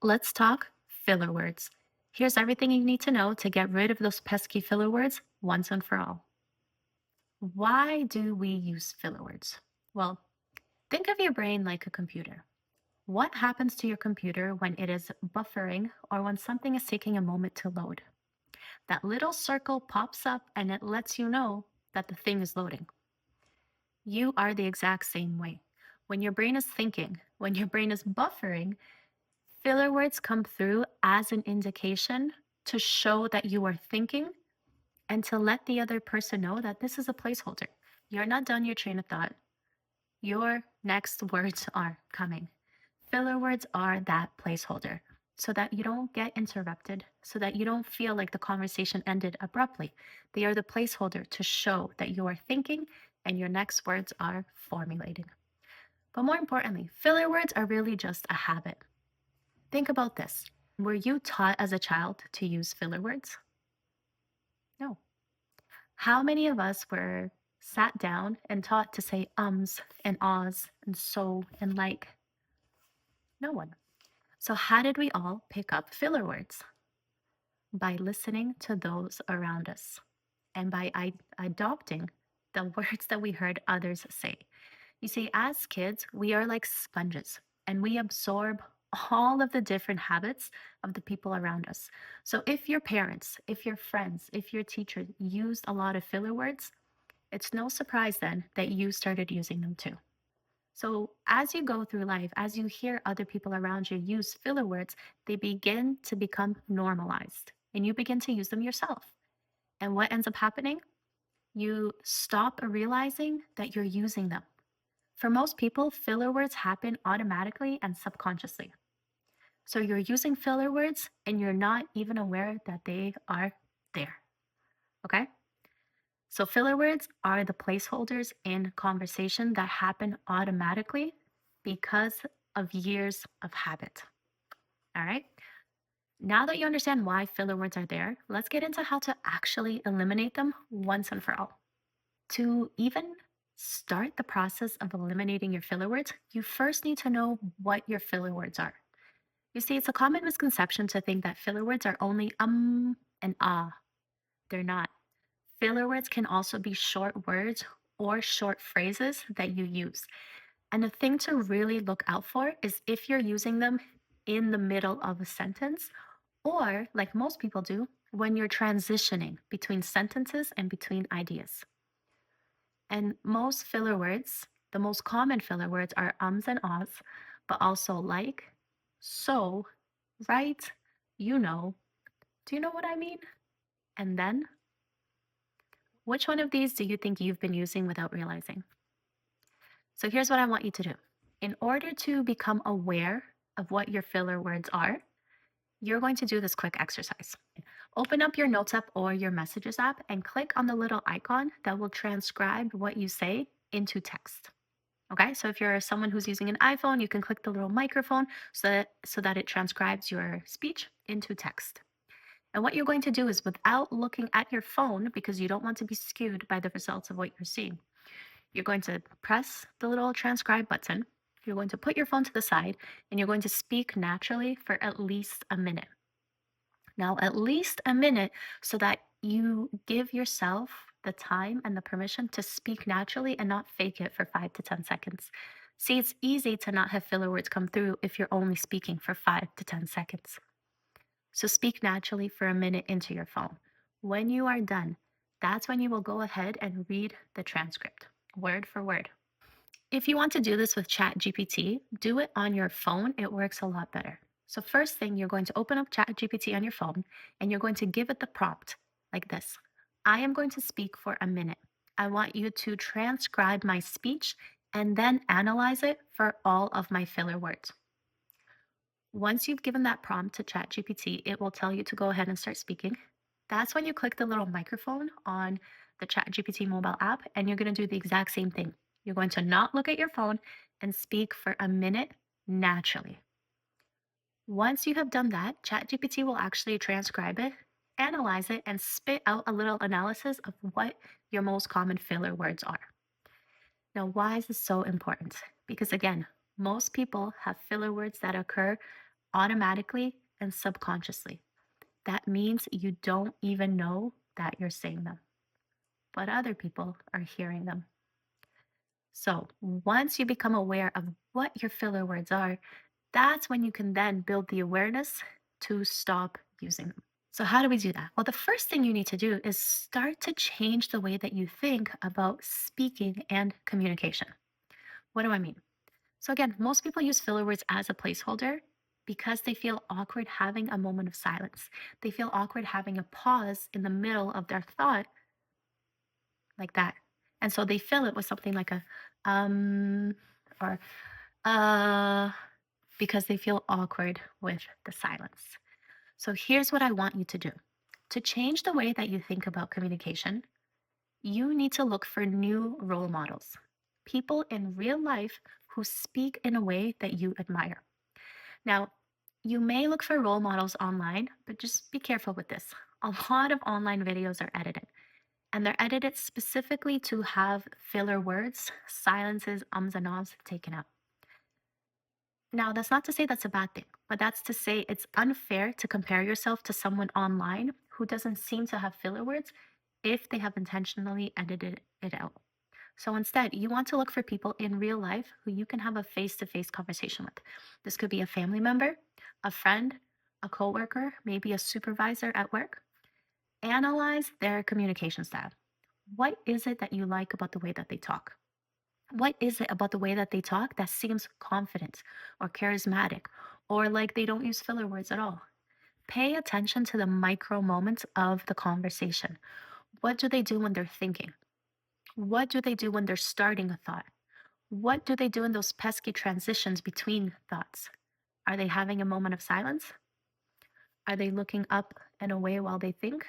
Let's talk filler words. Here's everything you need to know to get rid of those pesky filler words once and for all. Why do we use filler words? Well, think of your brain like a computer. What happens to your computer when it is buffering or when something is taking a moment to load? That little circle pops up and it lets you know that the thing is loading. You are the exact same way. When your brain is thinking, when your brain is buffering, filler words come through as an indication to show that you are thinking and to let the other person know that this is a placeholder. You're not done your train of thought. Your next words are coming. Filler words are that placeholder so that you don't get interrupted, so that you don't feel like the conversation ended abruptly. They are the placeholder to show that you are thinking and your next words are formulating. But more importantly, filler words are really just a habit. Think about this. Were you taught as a child to use filler words? No. How many of us were sat down and taught to say ums and ahs and so and like? No one. So, how did we all pick up filler words? By listening to those around us and by adopting the words that we heard others say. You see, as kids, we are like sponges and we absorb all of the different habits of the people around us. So if your parents, if your friends, if your teacher used a lot of filler words, it's no surprise then that you started using them too. So as you go through life, as you hear other people around you use filler words, they begin to become normalized and you begin to use them yourself. And what ends up happening? You stop realizing that you're using them. For most people, filler words happen automatically and subconsciously. So you're using filler words and you're not even aware that they are there. Okay? So filler words are the placeholders in conversation that happen automatically because of years of habit. All right? Now that you understand why filler words are there, let's get into how to actually eliminate them once and for all. To even start the process of eliminating your filler words, you first need to know what your filler words are. You see, it's a common misconception to think that filler words are only and ah. They're not. Filler words can also be short words or short phrases that you use. And the thing to really look out for is if you're using them in the middle of a sentence, or like most people do, when you're transitioning between sentences and between ideas. And most filler words, the most common filler words are ums and ahs, but also like, so, right, you know, do you know what I mean? And then, which one of these do you think you've been using without realizing? So here's what I want you to do. In order to become aware of what your filler words are, you're going to do this quick exercise. Open up your Notes app or your Messages app and click on the little icon that will transcribe what you say into text. Okay, so if you're someone who's using an iPhone, you can click the little microphone so that it transcribes your speech into text. And what you're going to do is without looking at your phone, because you don't want to be skewed by the results of what you're seeing, you're going to press the little transcribe button. You're going to put your phone to the side and you're going to speak naturally for at least a minute. Now, at least a minute so that you give yourself the time and the permission to speak naturally and not fake it for 5 to 10 seconds. See, it's easy to not have filler words come through if you're only speaking for 5 to 10 seconds. So speak naturally for a minute into your phone. When you are done, that's when you will go ahead and read the transcript, word for word. If you want to do this with ChatGPT, do it on your phone. It works a lot better. So first thing, you're going to open up ChatGPT on your phone and you're going to give it the prompt like this. I am going to speak for a minute. I want you to transcribe my speech and then analyze it for all of my filler words. Once you've given that prompt to ChatGPT, it will tell you to go ahead and start speaking. That's when you click the little microphone on the ChatGPT mobile app, and you're going to do the exact same thing. You're going to not look at your phone and speak for a minute naturally. Once you have done that, ChatGPT will actually transcribe it, analyze it, and spit out a little analysis of what your most common filler words are. Now, why is this so important? Because again, most people have filler words that occur automatically and subconsciously. That means you don't even know that you're saying them, but other people are hearing them. So once you become aware of what your filler words are, that's when you can then build the awareness to stop using them. So, how do we do that? Well, the first thing you need to do is start to change the way that you think about speaking and communication. What do I mean? So, again, most people use filler words as a placeholder because they feel awkward having a moment of silence. They feel awkward having a pause in the middle of their thought like that. And so they fill it with something like a um or uh because they feel awkward with the silence. So here's what I want you to do. To change the way that you think about communication, you need to look for new role models, people in real life who speak in a way that you admire. Now, you may look for role models online, but just be careful with this. A lot of online videos are edited, and they're edited specifically to have filler words, silences, ums, and ahs taken out. Now, that's not to say that's a bad thing, but that's to say it's unfair to compare yourself to someone online who doesn't seem to have filler words if they have intentionally edited it out. So instead, you want to look for people in real life who you can have a face to face conversation with. This could be a family member, a friend, a coworker, maybe a supervisor at work. Analyze their communication style. What is it that you like about the way that they talk? What is it about the way that they talk that seems confident or charismatic or like they don't use filler words at all? Pay attention to the micro moments of the conversation. What do they do when they're thinking? What do they do when they're starting a thought? What do they do in those pesky transitions between thoughts? Are they having a moment of silence? Are they looking up and away while they think?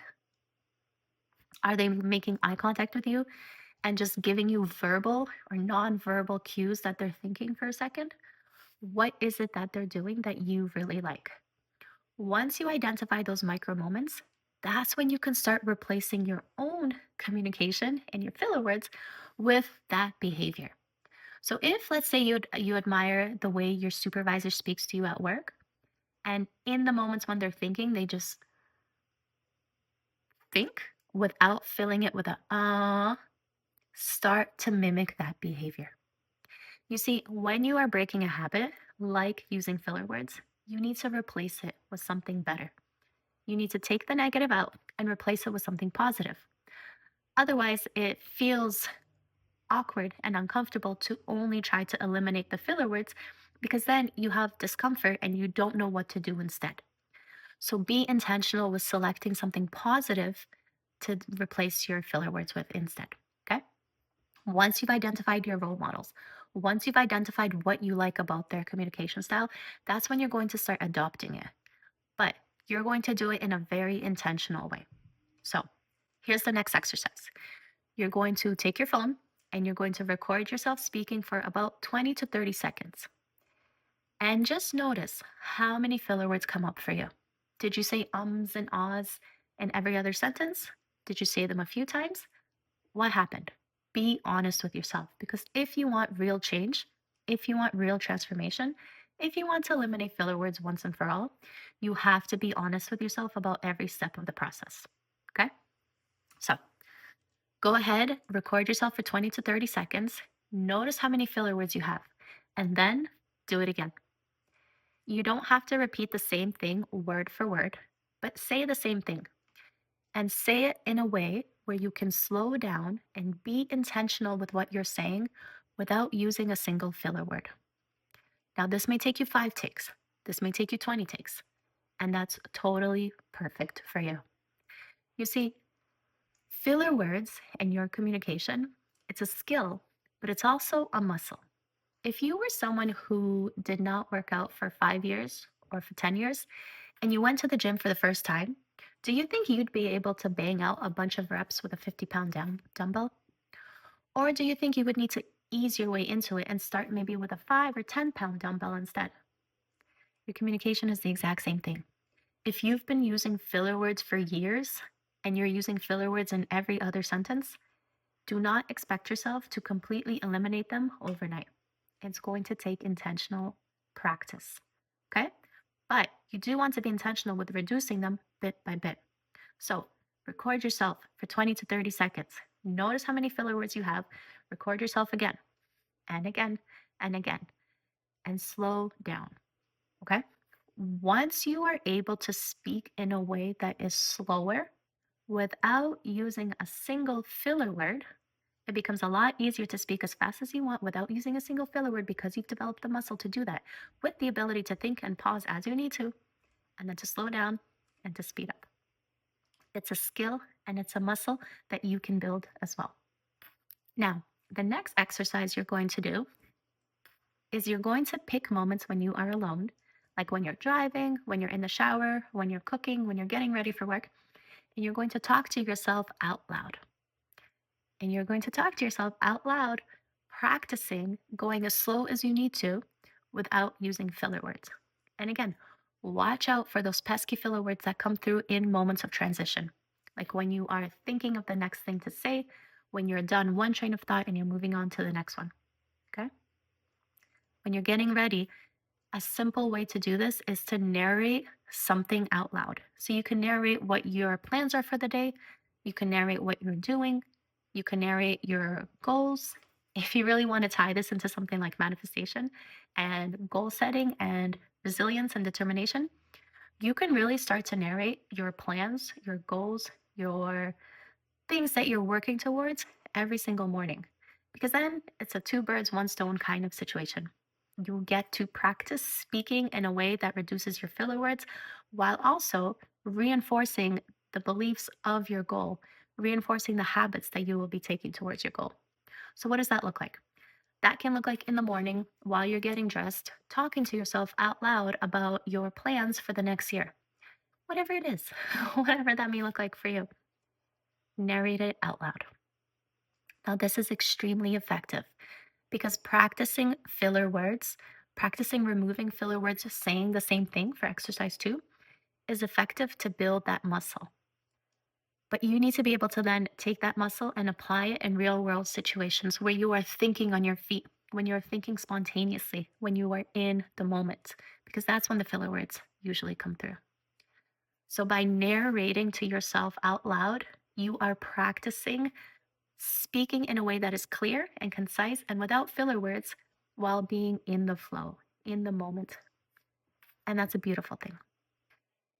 Are they making eye contact with you and just giving you verbal or non-verbal cues that they're thinking for a second? What is it that they're doing that you really like? Once you identify those micro moments, that's when you can start replacing your own communication and your filler words with that behavior. So if let's say you admire the way your supervisor speaks to you at work, and in the moments when they're thinking, they just think without filling it with a start to mimic that behavior. You see, when you are breaking a habit, like using filler words, you need to replace it with something better. You need to take the negative out and replace it with something positive. Otherwise, it feels awkward and uncomfortable to only try to eliminate the filler words because then you have discomfort and you don't know what to do instead. So be intentional with selecting something positive to replace your filler words with instead. Okay. Once you've identified your role models, once you've identified what you like about their communication style, that's when you're going to start adopting it. But you're going to do it in a very intentional way. So here's the next exercise. You're going to take your phone and you're going to record yourself speaking for about 20 to 30 seconds. And just notice how many filler words come up for you. Did you say ums and ahs in every other sentence? Did you say them a few times? What happened? Be honest with yourself because if you want real change, if you want real transformation, if you want to eliminate filler words once and for all, you have to be honest with yourself about every step of the process. Okay? So go ahead, record yourself for 20 to 30 seconds. Notice how many filler words you have, and then do it again. You don't have to repeat the same thing word for word, but say the same thing and say it in a way where you can slow down and be intentional with what you're saying without using a single filler word. Now, this may take you 5 takes, this may take you 20 takes, and that's totally perfect for you. You see, filler words in your communication, it's a skill, but it's also a muscle. If you were someone who did not work out for 5 years or for 10 years, and you went to the gym for the first time, do you think you'd be able to bang out a bunch of reps with a 50-pound dumbbell? Or do you think you would need to ease your way into it and start maybe with a 5 or 10-pound dumbbell instead? Your communication is the exact same thing. If you've been using filler words for years and you're using filler words in every other sentence, do not expect yourself to completely eliminate them overnight. It's going to take intentional practice. Okay? but you do want to be intentional with reducing them bit by bit. So record yourself for 20 to 30 seconds. Notice how many filler words you have. Record yourself again and again and again and slow down. Okay. Once you are able to speak in a way that is slower without using a single filler word, it becomes a lot easier to speak as fast as you want without using a single filler word because you've developed the muscle to do that with the ability to think and pause as you need to, and then to slow down and to speed up. It's a skill and it's a muscle that you can build as well. Now, the next exercise you're going to do is you're going to pick moments when you are alone, like when you're driving, when you're in the shower, when you're cooking, when you're getting ready for work, and you're going to talk to yourself out loud. And you're going to talk to yourself out loud, practicing going as slow as you need to without using filler words. And again, watch out for those pesky filler words that come through in moments of transition, like when you are thinking of the next thing to say, when you're done one train of thought and you're moving on to the next one. Okay. When you're getting ready, a simple way to do this is to narrate something out loud. So you can narrate what your plans are for the day, you can narrate what you're doing, you can narrate your goals. If you really want to tie this into something like manifestation and goal setting and resilience and determination, you can really start to narrate your plans, your goals, your things that you're working towards every single morning. Because then it's a two birds, one stone kind of situation. You get to practice speaking in a way that reduces your filler words while also reinforcing the beliefs of your goal, reinforcing the habits that you will be taking towards your goal. So, what does that look like? That can look like in the morning while you're getting dressed, talking to yourself out loud about your plans for the next year. Whatever it is, whatever that may look like for you, narrate it out loud. Now, this is extremely effective because practicing filler words, practicing removing filler words, saying the same thing for exercise two, is effective to build that muscle. But you need to be able to then take that muscle and apply it in real world situations where you are thinking on your feet, when you're thinking spontaneously, when you are in the moment, because that's when the filler words usually come through. So by narrating to yourself out loud, you are practicing speaking in a way that is clear and concise and without filler words while being in the flow, in the moment. And that's a beautiful thing.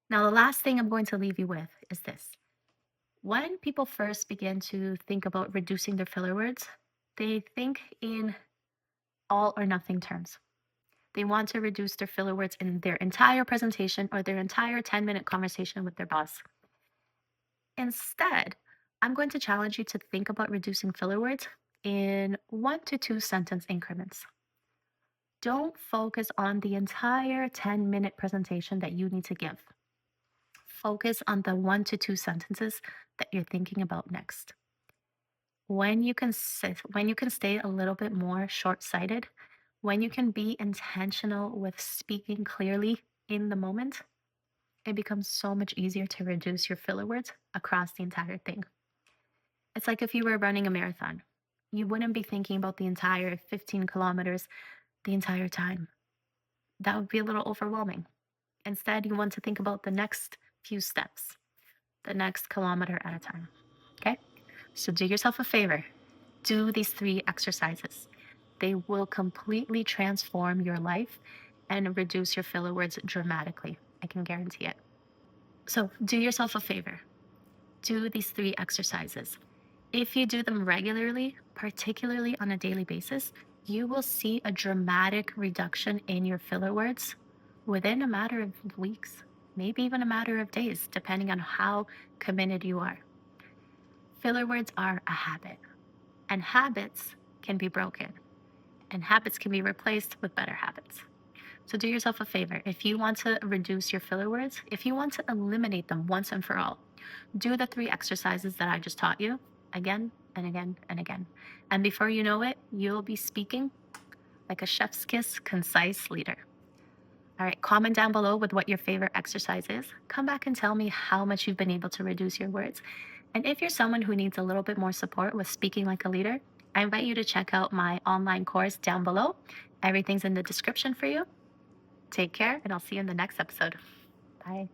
Now, the last thing I'm going to leave you with is this. When people first begin to think about reducing their filler words, they think in all or nothing terms. They want to reduce their filler words in their entire presentation or their entire 10-minute conversation with their boss. Instead, I'm going to challenge you to think about reducing filler words in 1 to 2 sentence increments. Don't focus on the entire 10-minute presentation that you need to give. Focus on the 1 to 2 sentences that you're thinking about next. When you can stay a little bit more short-sighted, when you can be intentional with speaking clearly in the moment, it becomes so much easier to reduce your filler words across the entire thing. It's like if you were running a marathon, you wouldn't be thinking about the entire 15 kilometers the entire time. That would be a little overwhelming. Instead, you want to think about the next few steps, the next kilometer at a time. Okay? So do yourself a favor. Do these 3 exercises. They will completely transform your life and reduce your filler words dramatically. I can guarantee it. So do yourself a favor. Do these 3 exercises. If you do them regularly, particularly on a daily basis, you will see a dramatic reduction in your filler words within a matter of weeks, maybe even a matter of days, depending on how committed you are. Filler words are a habit, and habits can be broken, and habits can be replaced with better habits. So do yourself a favor. If you want to reduce your filler words, if you want to eliminate them once and for all, do the 3 exercises that I just taught you again and again and again. And before you know it, you'll be speaking like a chef's kiss, concise leader. All right, comment down below with what your favorite exercise is. Come back and tell me how much you've been able to reduce your words. And if you're someone who needs a little bit more support with speaking like a leader, I invite you to check out my online course down below. Everything's in the description for you. Take care, and I'll see you in the next episode. Bye.